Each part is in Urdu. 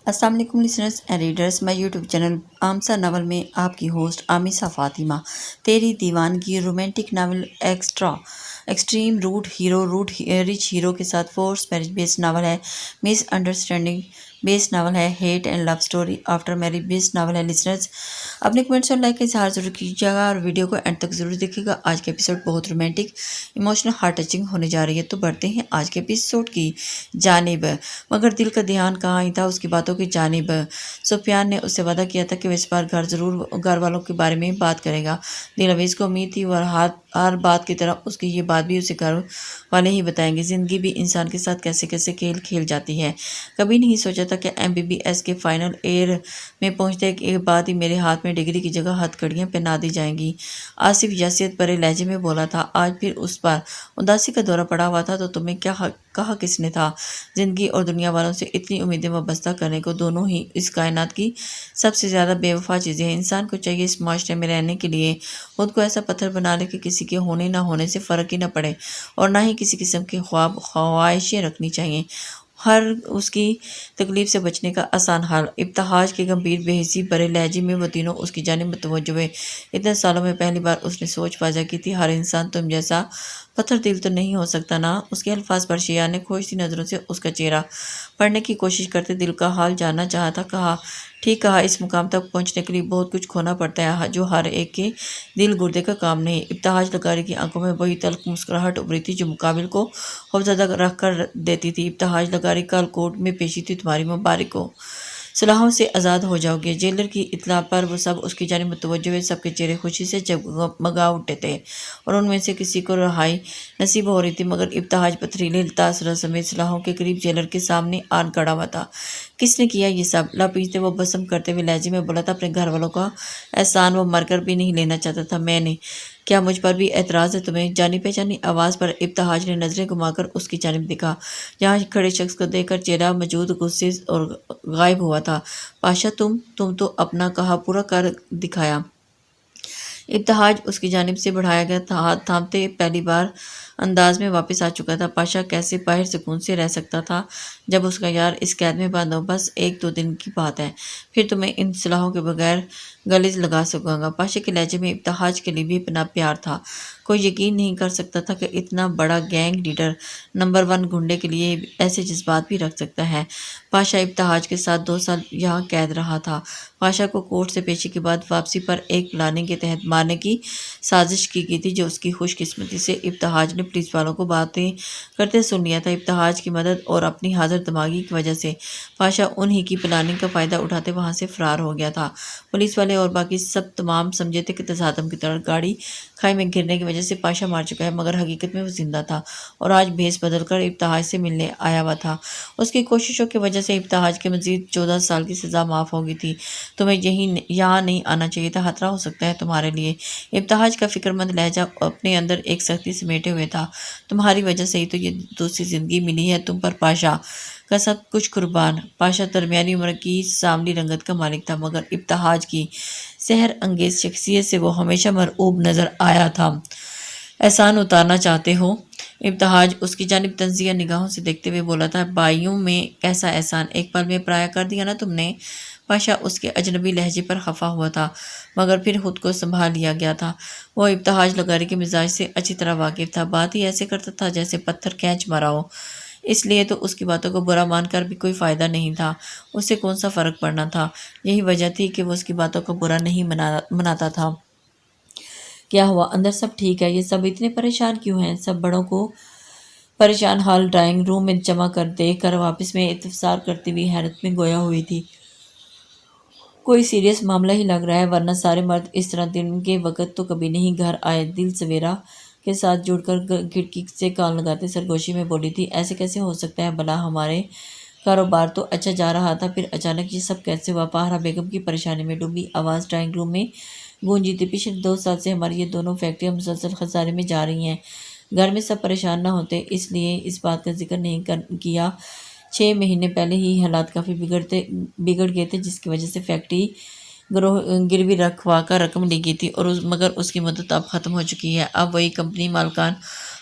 السلام علیکم لسنرز اینڈ ریڈرز، میں یوٹیوب چینل آمسا ناول میں آپ کی host Aamsa Fatima. Teri Deewangi romantic novel extreme rude rich hero کے ساتھ فورس میرج بیسڈ ناول ہے، مس انڈرسٹینڈنگ بیسڈ ناول ہے، hate and love story after marriage based novel ہے۔ لسنرز اپنے کمنٹس اور لائک کا اظہار ضرور کیجیے گا اور ویڈیو کو اینڈ تک ضرور دیکھیے گا۔ آج کے ایپیسوڈ بہت رومانٹک، ایموشنل، ہارٹ ٹچنگ ہونے جا رہی ہے، تو بڑھتے ہیں آج کے ایپیسوڈ کی جانب۔ مگر دل کا دھیان کہاں ہی تھا اس کی باتوں کی جانب۔ سفیان نے اس سے وعدہ کیا تھا کہ وہ اس بار گھر والوں کے بارے میں بات کرے گا۔ دلویز کو امید تھی اور ہر بات کی طرح اس کی یہ بات بھی اسے گھر والے ہی بتائیں گے۔ زندگی بھی انسان کے ساتھ کیسے کیسے کھیل کھیل جاتی ہے۔ کبھی نہیں سوچا تھا کہ MBBS کے فائنل ایئر میں پہنچتے کے بعد ہی میرے ہاتھ میں ڈگری کی جگہ ہتھ کڑیاں پہنا دی جائیں گی، آصف یاسیت بھرے لہجے میں بولا تھا۔ آج پھر اس پر اداسی کا دورہ پڑا ہوا تھا۔ تو تمہیں کیا کہا کس نے تھا؟ زندگی اور دنیا والوں سے اتنی امیدیں وابستہ کرنے کو، دونوں ہی اس کائنات کی سب سے زیادہ بے وفا چیزیں ہیں۔ انسان کو چاہیے اس معاشرے میں رہنے کے لیے خود کو ایسا پتھر بنا لے کہ کسی کے ہونے نہ ہونے سے فرق ہی نہ پڑے، اور نہ ہی کسی قسم کے خواہشیں رکھنی چاہیے۔ ہر اس کی تکلیف سے بچنے کا آسان حال۔ ابتہاج کے گمبھیر بے حسی بھرے لہجے میں وہ تینوں اس کی جانب متوجہ ہوئے۔ اتنے سالوں میں پہلی بار اس نے سوچ واضح کی تھی، ہر انسان تم جیسا پتھر دل تو نہیں ہو سکتا نا۔ اس کے الفاظ پر شیعہ نے کھوجتی نظروں سے اس کا چہرہ پڑھنے کی کوشش کرتے دل کا حال جاننا چاہا تھا۔ کہا، ٹھیک کہا، اس مقام تک پہنچنے کے لیے بہت کچھ کھونا پڑتا ہے جو ہر ایک کے دل گردے کا کام نہیں۔ ابتہاج لغاری کی آنکھوں میں وہی تلخ مسکراہٹ ابھری تھی جو مقابل کو خوفزدہ رکھ کر دیتی تھی۔ ابتہاج لغاری، کل کورٹ میں پیشی تھی تمہاری، مبارک ہو، سلاخوں سے آزاد ہو جاؤ گے۔ جیلر کی اطلاع پر وہ سب اس کی جانب متوجہ ہوئے۔ سب کے چہرے خوشی سے جگمگا اٹھے تھے اور ان میں سے کسی کو رہائی نصیب ہو رہی تھی، مگر ابتہاج پتھریلے تاثرات سمیت سلاخوں کے قریب جیلر کے سامنے آن کھڑا ہوا تھا۔ کس نے کیا یہ سب؟ لپیٹتے وہ بسم کرتے ہوئے لہجے میں بولا تھا، اپنے گھر والوں کا احسان وہ مر کر بھی نہیں لینا چاہتا تھا، میں نے۔ کیا مجھ پر بھی اعتراض ہے تمہیں؟ جانی پہچانی آواز پر ابتہاج نے نظریں گھما کر اس کی جانب دیکھا، جہاں کھڑے شخص کو دیکھ کر چہرہ موجود غصے اور غائب ہوا تھا۔ پاشا، تم تو اپنا کہا پورا کر دکھایا۔ ابتہاج اس کی جانب سے بڑھایا گیا ہاتھ تھامتے پہلی بار انداز میں واپس آ چکا تھا۔ پاشا کیسے باہر سکون سے رہ سکتا تھا جب اس کا یار اس قید میں بند ہو؟ بس 1-2 دن کی بات ہے، پھر تمہیں ان سلاخوں کے بغیر گلے لگا سکوں گا۔ پاشا کے لہجے میں ابتہاج کے لیے بھی اپنا پیار تھا۔ کوئی یقین نہیں کر سکتا تھا کہ اتنا بڑا گینگ لیڈر نمبر 1 گنڈے کے لیے ایسے جذبات بھی رکھ سکتا ہے۔ پاشا ابتہاج کے ساتھ 2 سال یہاں قید رہا تھا۔ پاشا کو کورٹ سے پیشی کے بعد واپسی پر ایک پلاننگ کے تحت مارنے کی سازش کی گئی تھی، جو اس کی خوش قسمتی سے ابتہاج نے پولیس والوں کو باتیں کرتے سن لیا تھا۔ ابتہاج کی مدد اور اپنی حاضر دماغی کی وجہ سے پاشا انہی کی پلاننگ کا فائدہ اٹھاتے وہاں سے فرار ہو گیا تھا۔ پولیس والے اور باقی سب تمام سمجھے تھے کہ تصادم کی طرح گاڑی کھائی میں گرنے کی وجہ سے پاشا مار چکا ہے، مگر حقیقت میں وہ زندہ تھا اور آج بھیس بدل کر ابتہاج سے ملنے آیا ہوا تھا۔ اس کی کوششوں کی وجہ سے ابتہاج کے مزید 14 سال کی سزا معاف ہو گئی تھی۔ تمہیں یہاں نہیں آنا چاہیے تھا، خطرہ ہو سکتا ہے تمہارے لیے۔ ابتہاج کا فکر مند لہجہ اپنے اندر ایک سختی سمیٹے ہوئے تھا۔ تمہاری وجہ سے ہی تو یہ دوسری زندگی ملی ہے تم پر پاشا، کا سب کچھ قربان۔ پاشا درمیانی عمر کی سانولی رنگت کا مالک تھا، مگر ابتہاج کی سحر انگیز شخصیت سے وہ ہمیشہ مرعوب نظر آیا تھا۔ احسان اتارنا چاہتے ہو؟ ابتہاج اس کی جانب تنزیہ نگاہوں سے دیکھتے ہوئے بولا تھا۔ بھائیوں میں کیسا احسان؟ ایک پل میں پرایا کر دیا نا تم نے۔ پاشا اس کے اجنبی لہجے پر خفا ہوا تھا، مگر پھر خود کو سنبھال لیا گیا تھا۔ وہ ابتہاج لغاری کے مزاج سے اچھی طرح واقف تھا، بات ہی ایسے کرتا تھا جیسے پتھر کھینچ مارا ہو، اس لیے تو اس کی باتوں کو برا مان کر بھی کوئی فائدہ نہیں تھا۔ اس سے کون سا فرق پڑنا تھا؟ یہی وجہ تھی کہ وہ اس کی باتوں کو برا نہیں مناتا تھا۔ کیا ہوا؟ اندر سب ٹھیک ہے؟ یہ سب اتنے پریشان کیوں ہیں؟ سب بڑوں کو پریشان حال ڈرائنگ روم میں جمع کر دیکھ کر واپس میں استفسار کرتی ہوئی حیرت میں گویا ہوئی تھی۔ کوئی سیریس معاملہ ہی لگ رہا ہے، ورنہ سارے مرد اس طرح دن کے وقت تو کبھی نہیں گھر آئے۔ دل سویرا کے ساتھ جڑ کر کھڑکی سے کان لگاتے سرگوشی میں بولی تھی، ایسے کیسے ہو سکتا ہے بھلا؟ ہمارے کاروبار تو اچھا جا رہا تھا، پھر اچانک یہ سب کیسے ہوا؟ پاہرہ بیگم کی پریشانی میں ڈوبی آواز ڈرائنگ روم میں گونجی تھی۔ پچھلے 2 سال سے ہماری یہ دونوں فیکٹریاں مسلسل خسارے میں جا رہی ہیں۔ گھر میں سب پریشان نہ ہوتے اس لیے اس بات کا ذکر نہیں کیا۔ 6 مہینے پہلے ہی حالات کافی بگڑ گئے تھے، جس کی وجہ سے فیکٹری گروی رکھوا کر رقم لی گئی تھی، مگر اس کی مدت اب ختم ہو چکی ہے۔ اب وہی کمپنی مالکان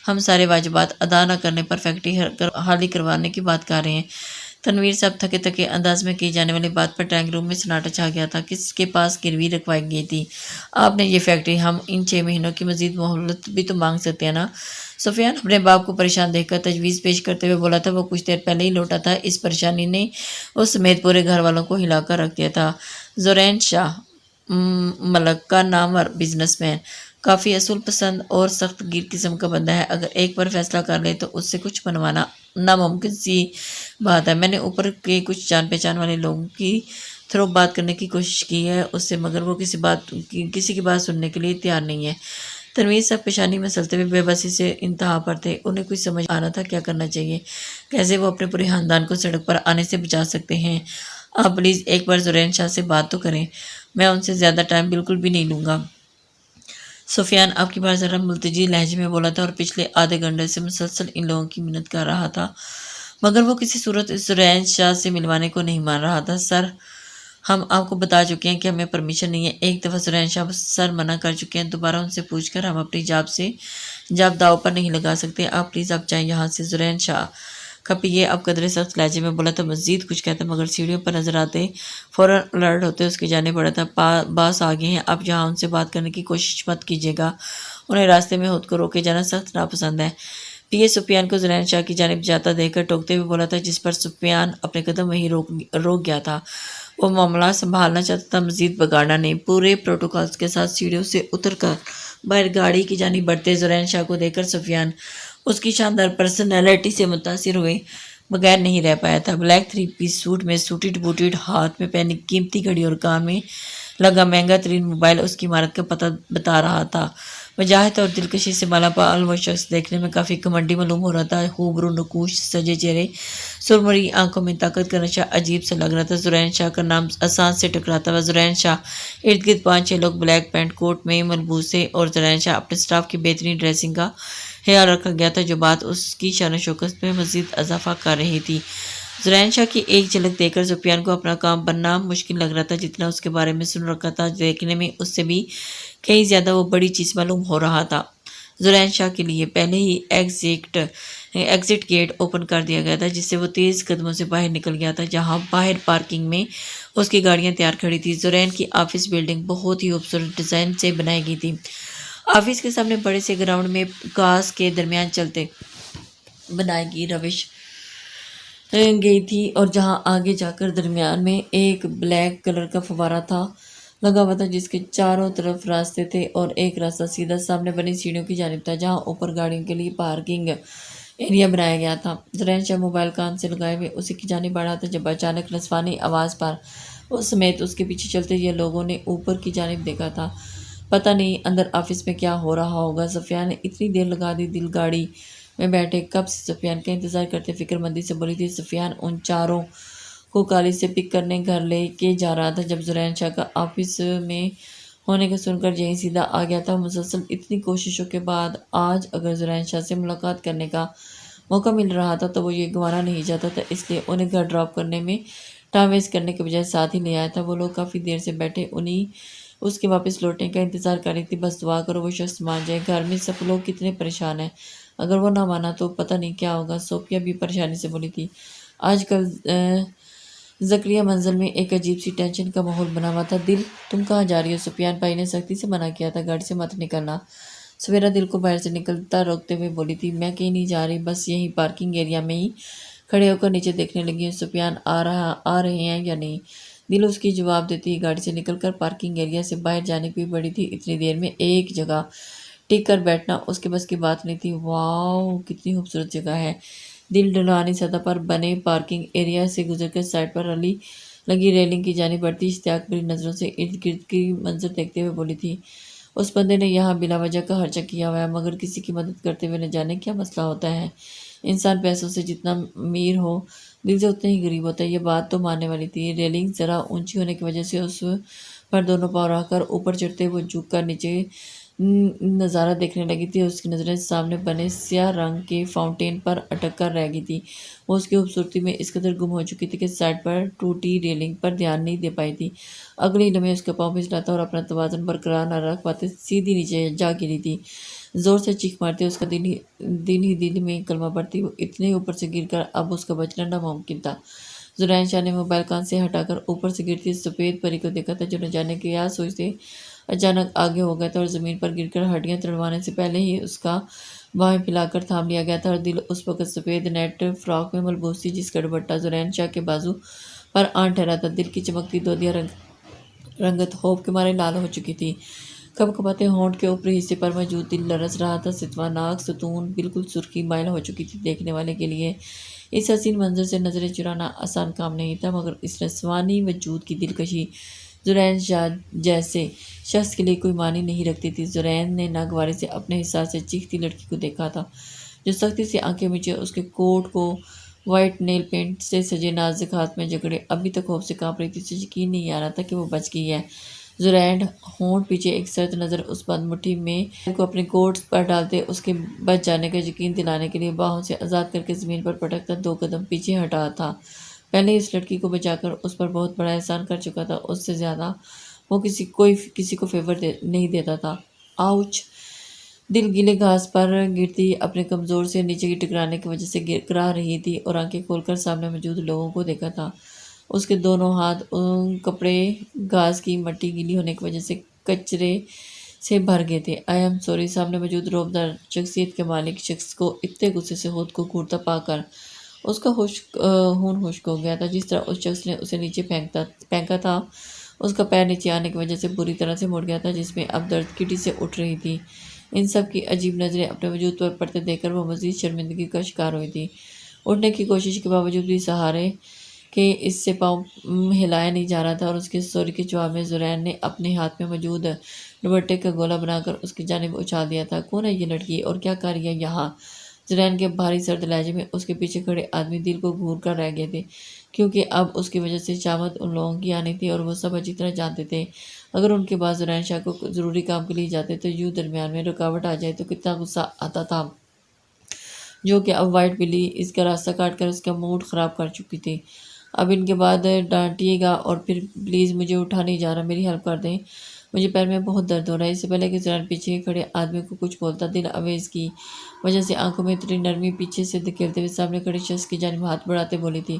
ہم سارے واجبات ادا نہ کرنے پر فیکٹری خالی کروانے کی بات کر رہے ہیں۔ تنویر صاحب تھکے تھکے انداز میں کی جانے والی بات پر ڈرائنگ روم میں سناٹا چھا گیا تھا۔ کس کے پاس گروی رکھوائی گئی تھی؟ آپ نے یہ فیکٹری، ہم ان 6 مہینوں کی مزید مہلت بھی تو مانگ سکتے ہیں نا؟ سفیان اپنے باپ کو پریشان دیکھ کر تجویز پیش کرتے ہوئے بولا تھا، وہ کچھ دیر پہلے ہی لوٹا تھا، اس پریشانی نے اس سمیت پورے گھر والوں کو ہلا کر رکھ دیا تھا۔ زرین شاہ، ملک کا نامور بزنس مین، کافی اصول پسند اور سخت گیر قسم کا بندہ ہے۔ اگر ایک بار فیصلہ کر لے تو اس سے کچھ منوانا ناممکن سی بات ہے۔ میں نے اوپر کے کچھ جان پہچان والے لوگوں کی تھرو بات کرنے کی کوشش کی ہے اس سے، مگر وہ کسی کی بات سننے کے لیے تیار نہیں ہے۔ تنویر صاحب پیشانی مسلتے ہوئے بے بسی سے انتہا پر تھے۔ انہیں کچھ سمجھ آ رہا تھا کیا کرنا چاہیے، کیسے وہ اپنے پورے خاندان کو سڑک پر آنے سے بچا سکتے ہیں۔ آپ پلیز ایک بار زرین شاہ سے بات تو کریں، میں ان سے زیادہ ٹائم بالکل بھی نہیں لوں گا۔ سفیان آپ کی بات ذرا ملتجی لہجے میں بولا تھا اور پچھلے آدھے گھنٹے سے مسلسل ان لوگوں کی منت کر رہا تھا، مگر وہ کسی صورت اس زرین شاہ سے ملوانے کو نہیں مان رہا تھا۔ سر، ہم آپ کو بتا چکے ہیں کہ ہمیں پرمیشن نہیں ہے۔ ایک دفعہ زرین شاہ سر منع کر چکے ہیں، دوبارہ ان سے پوچھ کر ہم اپنی جاب داؤ پر نہیں لگا سکتے۔ آپ پلیز آپ جائیں یہاں سے۔ زرین شاہ کھپیے، اب قدرے سخت لہجے میں بولا تھا۔ مزید کچھ کہتا مگر سیڑھیوں پر نظر آتے فوراً الرٹ ہوتے اس کی جانب بڑھا تھا۔ باس آگے ہیں، آپ یہاں ان سے بات کرنے کی کوشش مت کیجیے گا، انہیں راستے میں خود کو روکے جانا سخت ناپسند ہے۔ پی اے سفیان کو زرین شاہ کی جانب جاتا دیکھ کر ٹوکتے ہوئے بولا تھا، جس پر سفیان اپنے قدم وہیں روک گیا تھا۔ وہ معاملہ سنبھالنا چاہتا تھا، مزید بگاڑنا نہیں۔ پورے پروٹوکولز کے ساتھ سیڑھیوں سے اتر کر باہر گاڑی کی جانب بڑھتے زرین شاہ کو دیکھ کر سفیان اس کی شاندار پرسنالٹی سے متاثر ہوئے بغیر نہیں رہ پایا تھا۔ بلیک 3 پیس سوٹ میں سوٹڈ بوٹڈ، ہاتھ میں پہنی قیمتی گھڑی اور کان میں لگا مہنگا ترین موبائل اس کی عمارت کا پتہ بتا رہا تھا۔ وجاہت اور دلکشی سے مالا مال وہ شخص دیکھنے میں کافی گھمنڈی معلوم ہو رہا تھا۔ خوبرو نقوش سجے چہرے، سرمئی آنکھوں میں طاقت کا نشہ عجیب سا لگ رہا تھا۔ زرین شاہ کا نام آسان سے ٹکراتا ہوا۔ زرین شاہ ارد گرد 5-6 لوگ بلیک پینٹ کوٹ میں ملبوس تھے اور زرین شاہ اپنے سٹاف کی بہترین ڈریسنگ کا خیال رکھا گیا تھا، جو بات اس کی شان و شوکت میں مزید اضافہ کر رہی تھی۔ زرین شاہ کی ایک جھلک دیکھ کر سفیان کو اپنا کام بننا مشکل لگ رہا تھا۔ جتنا اس کے بارے میں سن رکھا تھا، دیکھنے میں اس سے بھی کہیں زیادہ وہ بڑی چیز معلوم ہو رہا تھا۔ زرین شاہ کے لیے پہلے ہی ایگزٹ گیٹ اوپن کر دیا گیا تھا، جس سے وہ تیز قدموں سے باہر نکل گیا تھا، جہاں باہر پارکنگ میں اس کی گاڑیاں تیار کھڑی تھیں۔ زرین کی آفس بلڈنگ بہت ہی خوبصورت ڈیزائن سے بنائی گئی تھی۔ آفس کے سامنے بڑے سے گراؤنڈ میں گھاس کے درمیان چلتے بنائی گئی روش گئی تھی، اور جہاں آگے جا کر درمیان میں ایک بلیک کلر کا فوارہ تھا لگا ہوا تھا، جس کے چاروں طرف راستے تھے، اور ایک راستہ سیدھا سامنے بنی سیڑھیوں کی جانب تھا، جہاں اوپر گاڑیوں کے لیے پارکنگ ایریا بنایا گیا تھا۔ زرین شاہ موبائل کان سے لگائے ہوئے اسی کی جانب بڑھا تھا، جب اچانک نسوانی آواز پر اس سمیت اس کے پیچھے چلتے یہ لوگوں نے اوپر کی جانب دیکھا تھا۔ پتہ نہیں اندر آفس میں کیا ہو رہا ہوگا۔ سفیان نے اتنی دیر لگا دی دل گاڑی میں بیٹھے کب سے سفیان کا انتظار کرتے فکر مندی سے بولی تھی۔ سفیان ان چاروں کو کالج سے پک کرنے گھر لے کے جا رہا تھا، جب زرین شاہ کا آفس میں ہونے کا سن کر یہیں سیدھا آ گیا تھا۔ مسلسل اتنی کوششوں کے بعد آج اگر زرین شاہ سے ملاقات کرنے کا موقع مل رہا تھا تو وہ یہ گنوانا نہیں چاہتا تھا، اس لیے انہیں گھر ڈراپ کرنے میں ٹائم ویسٹ کرنے کے بجائے ساتھ ہی لے آیا تھا۔ وہ لوگ کافی دیر سے بیٹھے اس کے واپس لوٹنے کا انتظار کر رہی تھی۔ بس دعا کرو وہ شخص مان جائے، گھر میں سب لوگ کتنے پریشان ہیں، اگر وہ نہ مانا تو پتہ نہیں کیا ہوگا۔ صوفیہ بھی پریشانی سے بولی تھی۔ آج کل زکریا منزل میں ایک عجیب سی ٹینشن کا ماحول بنا ہوا تھا۔ دل، تم کہاں جا رہی ہو؟ سفیان بھائی نے سختی سے منع کیا تھا، گاڑی سے مت نکلنا۔ سویرا دل کو باہر سے نکلتا روکتے ہوئے بولی تھی، میں کہیں نہیں جا رہی، بس یہیں پارکنگ ایریا میں ہی کھڑے ہو کر نیچے دیکھنے لگی ہوں، سفیان آ رہے ہیں یا نہیں۔ دل اس کی جواب دیتی گاڑی سے نکل کر پارکنگ ایریا سے باہر جانے کی بڑی تھی۔ اتنی دیر میں ایک جگہ ٹک کر بیٹھنا اس کے بس کی بات نہیں تھی۔ واؤ، کتنی خوبصورت جگہ ہے۔ دل ڈھلوانی سطح پر بنے پارکنگ ایریا سے گزر کر سائڈ پر لگی ریلنگ کی جانب بڑھتی اشتیاق بھری نظروں سے ارد گرد کی منظر دیکھتے ہوئے بولی تھی، اس بندے نے یہاں بلا وجہ کا خرچہ کیا ہوا ہے، مگر کسی کی مدد کرتے ہوئے نہ جانے کیا مسئلہ ہوتا ہے۔ انسان پیسوں سے جتنا امیر ہو، دل سے اتنا ہی غریب ہوتا ہے۔ یہ بات تو ماننے والی تھی۔ ریلنگ ذرا اونچی ہونے کی وجہ سے اس پر دونوں پاؤں رکھ کر اوپر چڑھتے ہوئے جھک کر نیچے نظارہ دیکھنے لگی تھی۔ اس کی نظریں سامنے بنے سیاہ رنگ کے فاؤنٹین پر اٹک کر رہ گئی تھی۔ وہ اس کی خوبصورتی میں اس قدر گم ہو چکی تھی کہ سائڈ پر ٹوٹی ریلنگ پر دھیان نہیں دے پائی تھی۔ اگلے لمحے اس کا پاؤں پھسلا تھا اور اپنا توازن برقرار نہ رکھ پاتے سیدھی نیچے جا گری تھی۔ زور سے چیخ مارتے اس کا دل ہی دل میں کلمہ پڑھتی وہ اتنے اوپر سے گر کر اب اس کا بچنا ناممکن تھا۔ زرین شاہ نے موبائل کان سے ہٹا کر اوپر سے گرتی سفید پری کو دیکھا تھا جو نہ جانے کیا سوچتے اچانک آگے ہو گیا تھا اور زمین پر گر کر ہڈیاں تڑوانے سے پہلے ہی اس کا باہیں پھیلا کر تھام لیا گیا تھا، اور دل اس وقت سفید نیٹ فراک میں ملبوس تھی جس کا دوپٹہ زرین شاہ کے بازو پر آن ٹھہرا تھا۔ دل کی چمکتی دودیا رنگت خوف کے مارے لال ہو چکی تھی، کپکپاتے ہونٹ کے اوپری حصے پر موجود دل لرز رہا تھا، ستواں ناک ستون بالکل سرخی مائل ہو چکی تھی۔ دیکھنے والے کے لیے اس حسین منظر سے نظریں چرانا آسان کام نہیں تھا، مگر اس نسوانی وجود کی دلکشی زرین شاہ جیسے شخص کے لیے کوئی معنی نہیں رکھتی تھی۔ زرین نے ناگواری سے اپنے حساس سے چیختی لڑکی کو دیکھا تھا جو سختی سے آنکھیں مچے اس کے کوٹ کو وائٹ نیل پینٹ سے سجے نازک ہاتھ میں جکڑے ابھی تک خوف سے کانپ رہی تھی۔ اسے یقین نہیں آ رہا تھا کہ وہ بچ گئی ہے۔ زرین ہونٹ پیچھے ایک سرد نظر اس بند مٹھی میں کو اپنے کوٹ پر ڈالتے اس کے بچ جانے کا یقین دلانے کے لیے باہوں سے آزاد کر کے زمین پر پٹکتا 2 قدم پیچھے ہٹا تھا۔ پہلے ہی اس لڑکی کو بچا کر اس پر بہت بڑا احسان کر چکا تھا، اس سے زیادہ وہ کسی کو فیور نہیں دیتا تھا۔ آؤچ! دل گیلے گھاس پر گرتی اپنے کمزور سے نیچے کی ٹکرانے کی وجہ سے گرا رہی تھی اور آنکھیں کھول کر سامنے موجود لوگوں کو دیکھا تھا۔ اس کے دونوں ہاتھ کپڑے گھاس کی مٹی گیلی ہونے کی وجہ سے کچرے سے بھر گئے تھے۔ I am sorry! سامنے موجود رعبدار شخصیت کے مالک شخص کو اتنے غصے سے ہود کو گھورتا پا کر اس کا خون خشک ہو گیا تھا۔ جس طرح اس شخص نے اسے نیچے پھینکا تھا، اس کا پیر نیچے آنے کی وجہ سے بری طرح سے مڑ گیا تھا، جس میں اب درد کیٹی سے اٹھ رہی تھی۔ ان سب کی عجیب نظریں اپنے وجود پر پڑتے دیکھ کر وہ مزید شرمندگی کا شکار ہوئی تھی۔ اٹھنے کی کوشش کے باوجود بھی سہارے کہ اس سے پاؤں ہلایا نہیں جا رہا تھا، اور اس کے سوری کے جواب میں زرین نے اپنے ہاتھ میں موجود دوپٹے کا گولا بنا کر اس کی جانب اچھال دیا تھا۔ کون ہے یہ لڑکی اور کیا کر رہی ہے یہاں؟ زرین کے بھاری سرد لہجے میں اس کے پیچھے کھڑے آدمی دل کو گھور کر رہ گئے تھے، کیونکہ اب اس کی وجہ سے شامت ان لوگوں کی آنی تھی اور وہ سب اچھی طرح جانتے تھے اگر ان کے بعد زرین شاہ کو ضروری کام کے لیے جاتے تو یوں درمیان میں رکاوٹ آ جائے تو کتنا غصہ آتا تھا، جو کہ اب وائٹ بلی اس کا راستہ کاٹ کر اس کا موڈ خراب کر چکی تھی۔ اب ان کے بعد ڈانٹیے گا اور پھر پلیز مجھے اٹھا نہیں جا رہا، میری ہیلپ کر دیں، مجھے پیر میں بہت درد ہو رہا ہے۔ اس سے پہلے کہ زرین پیچھے کھڑے آدمی کو کچھ بولتا، دل اویز کی وجہ سے آنکھوں میں اتنی نرمی پیچھے سے دھکیلتے ہوئے سامنے کھڑے شخص کی جانب ہاتھ بڑھاتے بولی تھی،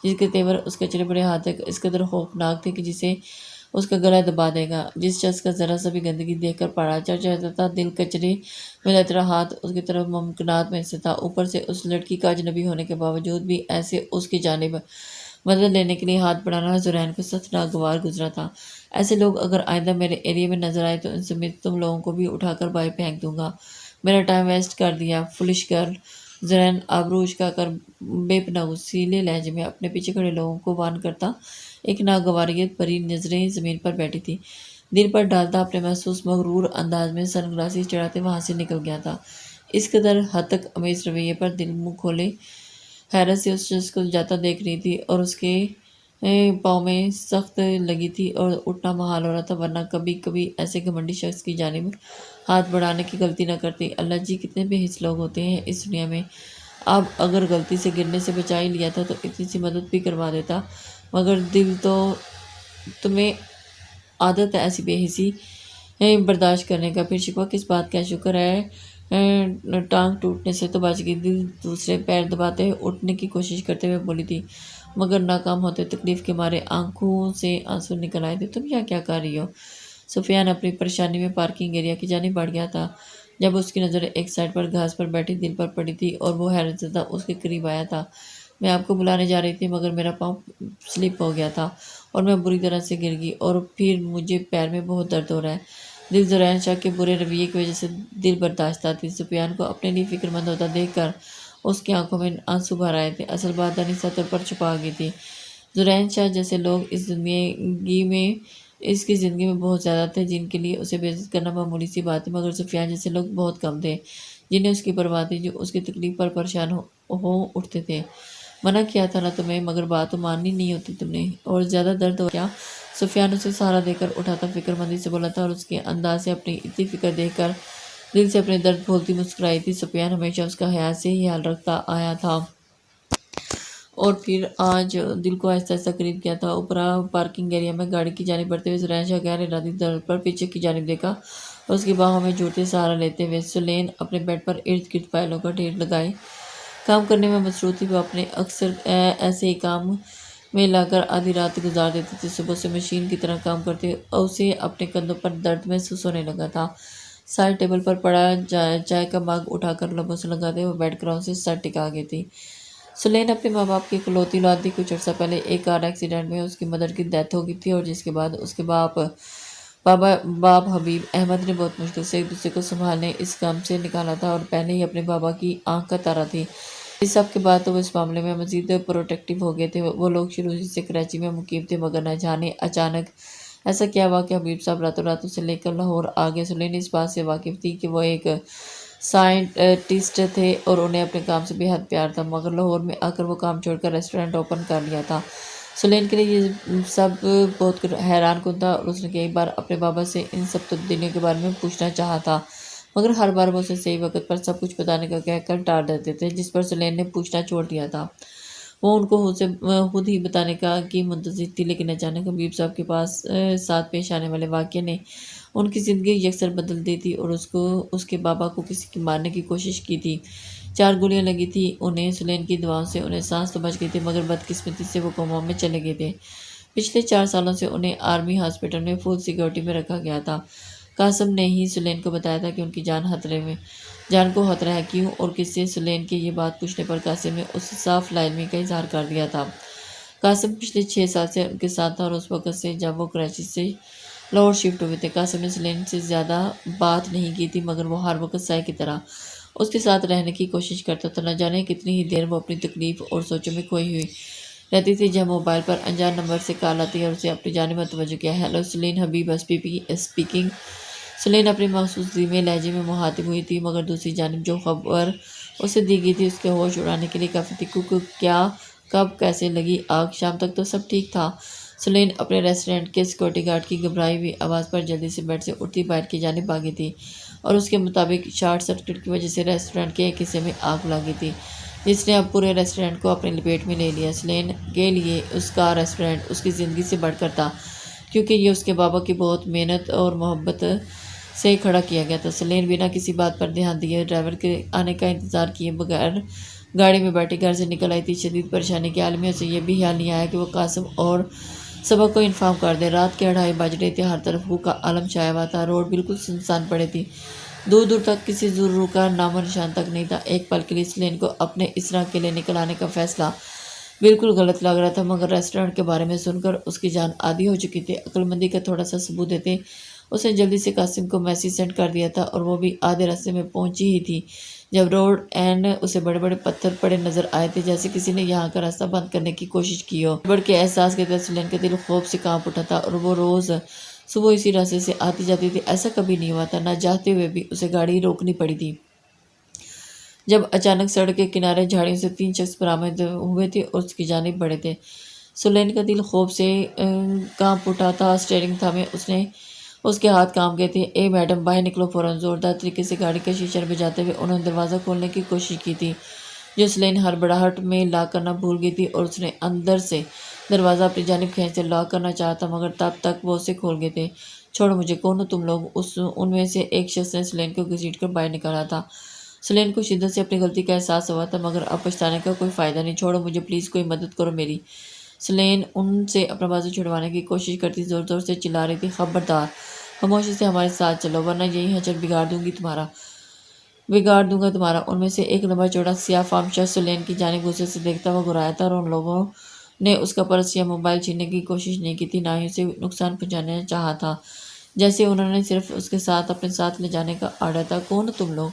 جس کے تیور اس کچرے پڑے ہاتھ تک اس قدر خوفناک تھے کہ جسے اس کا گلا دبا دے گا۔ جس شخص کا ذرا سا بھی گندگی دیکھ کر پاڑا چڑھ جاتا تھا، دل کچرے میں لترا ہاتھ اس کی طرف ممکنات میں سے تھا، اوپر سے اس لڑکی کا اجنبی ہونے کے باوجود بھی ایسے اس کی جانب مدد لینے کے لیے ہاتھ بڑھانا زرین کو سخت ناگوار گزرا تھا۔ ایسے لوگ اگر آئندہ میرے ایریا میں نظر آئے تو ان سمیت تم لوگوں کو بھی اٹھا کر باہر پھینک دوں گا۔ میرا ٹائم ویسٹ کر دیا، فولش گرل! زرین آبرو اچکا کر بے پناہ غصیلے لہجے میں اپنے پیچھے کھڑے لوگوں کو وارن کرتا ایک ناگواریت بھری نظریں زمین پر بیٹھی تھی دل پر ڈالتا اپنے محسوس مغرور انداز میں سن گلاسز چڑھاتے وہاں سے نکل گیا تھا۔ اس قدر حد تک امیز رویے پر دل منہ کھولے حیرت سے اس شخص کو جاتا دیکھ رہی تھی اور اس کے پاؤں میں سخت لگی تھی اور اٹھنا محال ہو رہا تھا، ورنہ کبھی کبھی ایسے گھمنڈی شخص کی جانب ہاتھ بڑھانے کی غلطی نہ کرتی۔ اللہ جی! کتنے بے حس لوگ ہوتے ہیں اس دنیا میں۔ اب اگر غلطی سے گرنے سے بچا ہی لیا تھا تو اتنی سی مدد بھی کروا دیتا، مگر دل تو تمہیں عادت ہے ایسی بے حسی برداشت کرنے کا، پھر شکوہ کس بات کا ہے؟ شکر ہے ٹانگ ٹوٹنے سے تو بچ گئی۔ دل دوسرے پیر دباتے ہوئے اٹھنے کی کوشش کرتے ہوئے بولی تھی، مگر ناکام ہوتے تکلیف کے مارے آنکھوں سے آنسو نکل آئے تھے۔ تم یہاں کیا کر رہی ہو؟ سفیان اپنی پریشانی میں پارکنگ ایریا کی جانب بڑھ گیا تھا جب اس کی نظر ایک سائڈ پر گھاس پر بیٹھی دل پر پڑی تھی اور وہ حیرت زدہ اس کے قریب آیا تھا۔ میں آپ کو بلانے جا رہی تھی مگر میرا پاؤں سلپ ہو گیا تھا اور میں بری طرح سے گر گئی اور پھر مجھے پیر میں بہت درد ہو رہا ہے۔ دل زرین شاہ کے برے رویے کی وجہ سے دل برداشتہ تھی۔ سفیان کو اپنے لیے فکر مند ہوتا دیکھ کر اس کی آنکھوں میں آنسو بھر آئے تھے، اصل بات دانی سطح پر چھپا گئی تھی۔ زرین شاہ جیسے لوگ اس کی زندگی میں بہت زیادہ تھے جن کے لیے اسے بے عزت کرنا معمولی سی بات تھی، مگر سفیان جیسے لوگ بہت کم تھے جنہیں اس کی پرواہ تھی، جو اس کی تکلیف پر پریشان ہو اٹھتے تھے۔ منع کیا تھا نا تمہیں، مگر بات تو ماننی نہیں ہوتی تم نے، اور زیادہ درد ہو کیا؟ سفیان اسے سہارا دے کر اٹھا تھا، فکر مندی سے بولا تھا اور اس کے انداز سے اپنی اتنی فکر دیکھ کر دل سے اپنے درد بھولتی مسکرائی تھی۔ سفیان ہمیشہ اس کا حیات سے ہی خیال رکھتا آیا تھا اور پھر آج دل کو آہستہ آہستہ قریب کیا تھا۔ اوپرا پارکنگ ایریا میں گاڑی کی جانب بڑھتے ہوئے زرین شاہ غیر ارادی طور پر پیچھے کی جانب دیکھا اور اس کی باہوں میں جھوٹے سہارا لیتے ہوئے سلین اپنے بیڈ پر ارد گرد فائلوں کا ڈھیر لگائے کام کرنے میں مصروف تھی۔ وہ اپنے اکثر ایسے ہی کام میں لا کر آدھی رات گزار دیتے تھے۔ صبح سے مشین کی طرح کام کرتے اور اسے اپنے کندھوں پر درد محسوس ہونے لگا تھا۔ سائڈ ٹیبل پر پڑا چائے کا مگ اٹھا کر لبوں سے لگاتے وہ بیڈ گراؤنڈ سے سر ٹکا گئی تھی۔ سلین اپنے ماں باپ کی اکلوتی اولاد تھی۔ کچھ عرصہ پہلے ایک کار ایکسیڈنٹ میں اس کی مدر کی ڈیتھ ہو گئی تھی اور جس کے بعد اس کے باپ حبیب احمد نے بہت مشکل سے ایک دوسرے کو سنبھالنے اس غم سے نکالا تھا اور پہلے ہی اپنے بابا کی آنکھ کا تارا تھی۔ اس سب کے بعد تو وہ اس معاملے میں مزید پروٹیکٹیو ہو گئے تھے۔ وہ لوگ شروع ہی سے کراچی میں مقیم تھے مگر نہ جانے اچانک ایسا کیا ہوا کہ حبیب صاحب راتوں رات اسے لے کر لاہور آ گئے۔ سلین اس بات سے واقف تھی کہ وہ ایک سائنٹسٹ تھے اور انہیں اپنے کام سے بے حد پیار تھا مگر لاہور میں آ کر وہ کام چھوڑ کر ریسٹورینٹ اوپن کر لیا تھا۔ سلین کے لیے یہ سب بہت حیران کن تھا اور اس نے کئی بار اپنے بابا سے ان سب تبدیلیوں کے بارے میں پوچھنا چاہا تھا مگر ہر بار وہ اسے صحیح وقت پر سب کچھ بتانے کا کہہ کر ٹال دیتے تھے، جس پر سلین نے پوچھنا چھوڑ دیا تھا۔ وہ ان کو خود ہی بتانے کی منتظر تھی لیکن اچانک حبیب صاحب کے ساتھ پیش آنے والے واقعے نے ان کی زندگی یکسر بدل دی تھی اور اس کے بابا کو کسی کی مارنے کی کوشش کی تھی۔ 4 گولیاں لگی تھی انہیں۔ سلین کی دعاؤں سے انہیں سانس تو بچ گئی تھی مگر بدقسمتی سے وہ کوما میں چلے گئے تھے۔ پچھلے 4 سالوں سے انہیں آرمی ہاسپٹل میں فل سیکورٹی میں رکھا گیا تھا۔ قاسم نے ہی سلین کو بتایا تھا کہ ان کی جان کو خطرہ ہے۔ کیوں اور کس سے؟ سلین کے یہ بات پوچھنے پر قاسم نے اس سے صاف لا علمی کا اظہار کر دیا تھا۔ قاسم پچھلے 6 سال سے ان کے ساتھ تھا اور اس وقت سے جب وہ کراچی سے لاہور شفٹ ہوئے تھے۔ قاسم نے سلین سے زیادہ بات نہیں کی تھی مگر وہ ہر وقت سائے کی طرح اس کے ساتھ رہنے کی کوشش کرتا تھا۔ نہ جانے کتنی ہی دیر وہ اپنی تکلیف اور سوچوں میں کھوئی ہوئی رہتی تھی جب موبائل پر انجان نمبر سے کال آتی اور اسے اپنی جانب متوجہ کیا۔ ہیلو سلین، حبیب اسپیکنگ۔ سلین اپنے مخصوص دھیمے لہجے میں مخاطب ہوئی تھی مگر دوسری جانب جو خبر اسے دی گئی تھی اس کے ہوش اڑانے کے لیے کافی تھی۔ کیا کب کیسے لگی آگ؟ شام تک تو سب ٹھیک تھا۔ سلین اپنے ریسٹورینٹ کے سیکورٹی گارڈ کی گھبرائی ہوئی آواز پر جلدی سے بیڈ سے اٹھتی باہر کی جانب بھاگی تھی اور اس کے مطابق شارٹ سرکٹ کی وجہ سے ریسٹورینٹ کے ایک حصے میں آگ لگی تھی جس نے اب پورے ریسٹورینٹ کو اپنے لپیٹ میں لے لیا۔ سلین کے لیے اس کا ریسٹورینٹ اس کی زندگی سے بڑھ کر تھا کیونکہ یہ اس کے بابا کی بہت محنت اور محبت سے کھڑا کیا گیا تھا۔ سلین بنا کسی بات پر دھیان دیے ڈرائیور کے آنے کا انتظار کیے بغیر گاڑی میں بیٹھے گھر سے نکل آئی تھی۔ شدید پریشانی کے عالم میں اسے یہ بھی خیال نہیں آیا کہ وہ قاسم اور سبق کو انفارم کر دے۔ رات کے 2:30 بج رہے تھے۔ ہر طرف بھوک کا عالم چھایا ہوا تھا۔ روڈ بالکل سنسان پڑی تھی۔ دور دور تک کسی ضرور کا نام و نشان تک نہیں تھا۔ ایک پل کے لیے سلین کو اپنے اس طرح اکیلے نکل آنے کا فیصلہ بالکل غلط لگ رہا تھا مگر ریسٹورینٹ کے بارے میں سن کر اس کی جان عادی ہو چکی تھی۔ عقل مندی کا تھوڑا سا ثبوت دیتے اس نے جلدی سے قاسم کو میسیج سینڈ کر دیا تھا اور وہ بھی آدھے راستے میں پہنچی ہی تھی جب روڈ اینڈ اسے بڑے بڑے پتھر پڑے نظر آئے تھے جیسے کسی نے یہاں کا راستہ بند کرنے کی کوشش کی ہو۔ گڑبڑ کے احساس کے تحت سلین کا دل خوف سے کانپ اٹھا تھا اور وہ روز صبح اسی راستے سے آتی جاتی تھی۔ ایسا کبھی نہیں ہوا تھا، نہ چاہتے ہوئے بھی اسے گاڑی روکنی پڑی تھی جب اچانک سڑک کے کنارے جھاڑیوں سے 3 شخص برآمد ہوئے تھے اور اس کی جانب بڑھے تھے۔ سلین کا دل خوف سے کانپ اٹھا تھا۔ اسٹیئرنگ تھامے اس کے ہاتھ کانپ گئے تھے۔ اے میڈم باہر نکلو فوراً! زوردار طریقے سے گاڑی کا شیشہ بجاتے ہوئے انہوں نے دروازہ کھولنے کی کوشش کی تھی جو سلین ہڑبڑاہٹ میں لاک کرنا بھول گئی تھی اور اس نے اندر سے دروازہ اپنی جانب کھینچ کر لاک کرنا چاہا تھا مگر تب تک وہ اسے کھول گئے تھے۔ چھوڑو مجھے، کون ہو تم لوگ؟ ان میں سے ایک شخص نے سلین کو گھسیٹ کر باہر نکالا تھا۔ سلین کو شدت سے اپنی غلطی کا احساس ہوا تھا مگر اب پچھتانے کا کوئی فائدہ نہیں۔ چھوڑو مجھے پلیز، کوئی مدد کرو میری! سلین ان سے اپنا بازو چھڑوانے کی کوشش کرتی زور زور سے چلا رہی تھی۔ خبردار! خاموشی سے ہمارے ساتھ چلو ورنہ یہی حشر بگاڑ دوں گا تمہارا۔ ان میں سے ایک لمبا چوڑا سیاہ فام شخص سلین کی جانب غصے سے دیکھتا ہوا گھرایا تھا اور ان لوگوں نے اس کا پرس یا موبائل چھیننے کی کوشش نہیں کی تھی، نہ ہی اسے نقصان پہنچانا چاہا تھا، جیسے انہوں نے صرف اس کے ساتھ اپنے ساتھ لے جانے کا آرڈر تھا۔ کون ہو تم لوگ؟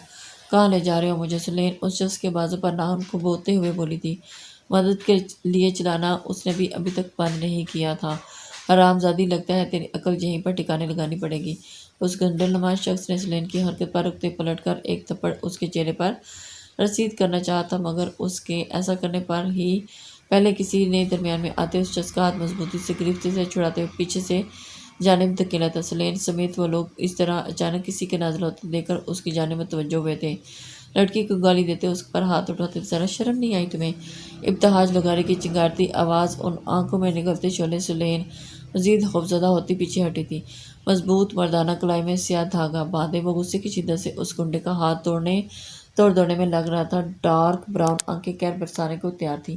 کہاں لے جا رہے ہو مجھے؟ سلین اس شخص کے بازو پر ناخن کھبوتے ہوئے بولی تھی۔ مدد کے لیے چلانا اس نے بھی ابھی تک بند نہیں کیا تھا۔ حرامزادی، لگتا ہے تیری عقل یہیں پر ٹھکانے لگانی پڑے گی۔ اس گنڈل نما شخص نے سلین کی حرکت پر رکتے پلٹ کر ایک تھپڑ اس کے چہرے پر رسید کرنا چاہا تھا مگر اس کے ایسا کرنے پر ہی پہلے کسی نے درمیان میں آتے اس شخص کا ہاتھ مضبوطی سے گرفت سے چھڑاتے ہوئے پیچھے سے جانب دھکیلا تھا۔ سلین سمیت وہ لوگ اس طرح اچانک کسی کے نازل ہوتے دیکھ کر اس کی جانب متوجہ ہوئے تھے۔ لڑکی کو گالی دیتے، اس پر ہاتھ اٹھاتے، ذرا شرم نہیں آئی تمہیں؟ ابتہاج لغاری کی چنگارتی آواز، ان آنکھوں میں نگلتے شعلے۔ سلین مزید خوفزدہ ہوتی پیچھے ہٹی تھی۔ مضبوط مردانہ کلائی میں سیاہ دھاگا باندھے وہ غصے کی شدت سے اس گنڈے کا ہاتھ توڑ دوڑنے میں لگ رہا تھا۔ ڈارک براؤن آنکھیں قہر برسانے کو تیار تھیں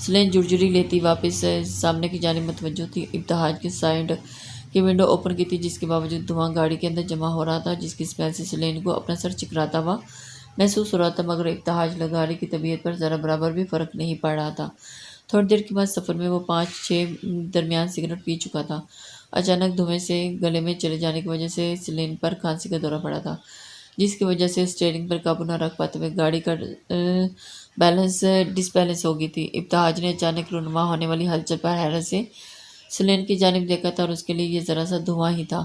سلین جھرجھری لیتی واپس سامنے کی جانب متوجہ تھی۔ ابتہاج کے سائڈ کی ونڈو اوپن کی تھی، جس کے باوجود دھواں گاڑی کے اندر جمع ہو رہا تھا، جس کی اسمیل سے سلین کو اپنا سر چکراتا ہوا محسوس ہو رہا تھا، مگر ابتہاج گاڑی کی طبیعت پر ذرا برابر بھی فرق نہیں پڑ رہا تھا۔ تھوڑی دیر کے بعد سفر میں وہ 5-6 درمیان سگریٹ پی چکا تھا۔ اچانک دھویں سے گلے میں چلے جانے کی وجہ سے سلین پر کھانسی کا دورہ پڑا تھا، جس کی وجہ سے اسٹیئرنگ پر قابو نہ رکھ پاتے ہوئے گاڑی کا بیلنس ڈس بیلنس ہو گئی تھی۔ ابتہاج نے اچانک رونما ہونے والی ہلچل پر حیرت سے سلین کی جانب دیکھا تھا، اور اس کے لیے یہ ذرا سا دھواں ہی تھا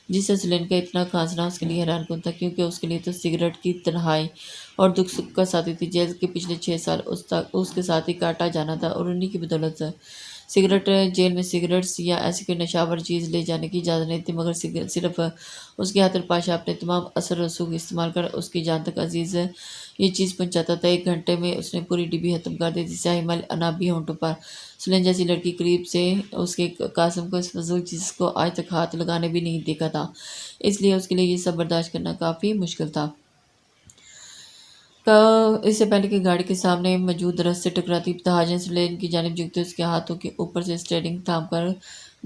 جس سے سلین کا اتنا کھانسنا اس کے لیے حیران کن تھا، کیونکہ اس کے لیے تو سگریٹ کی تنہائی اور دکھ سکھ کا ساتھی تھی۔ جیل کے پچھلے 6 سال اس کے ساتھ ہی کاٹا جانا تھا، اور انہی کی بدولت سگریٹ جیل میں سگریٹس یا ایسی کوئی نشاور چیز لے جانے کی اجازت نہیں تھی، مگر صرف اس کے عطر پاشا اپنے تمام اثر رسوخ استعمال کر اس کی جان تک عزیز یہ چیز پہنچاتا تھا۔ 1 گھنٹے میں اس نے پوری ڈبی ختم کر دی تھی۔ سیاہی مل انابی ہونٹوں پر سلین جیسی لڑکی قریب سے اس کے قاسم کو اس فضول چیز کو آج تک ہاتھ لگانے بھی نہیں دیکھا تھا، اس لیے اس کے لیے یہ سب برداشت کرنا کافی مشکل تھا۔ اس سے پہلے کہ گاڑی کے سامنے موجود درخت سے ٹکراتی، ابتہاج نے سلین کی جانب جھکتے اس کے ہاتھوں کے اوپر سے اسٹیئرنگ تھام کر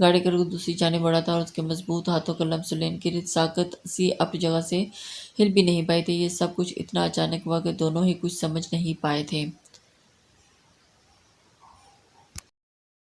گاڑی کا رخ دوسری جانب بڑھا تھا، اور اس کے مضبوط ہاتھوں کا لمس سلین کی ساکت سی اپنی جگہ سے ہل بھی نہیں پائی تھی۔ یہ سب کچھ اتنا اچانک ہوا کہ دونوں ہی کچھ سمجھ نہیں پائے تھے۔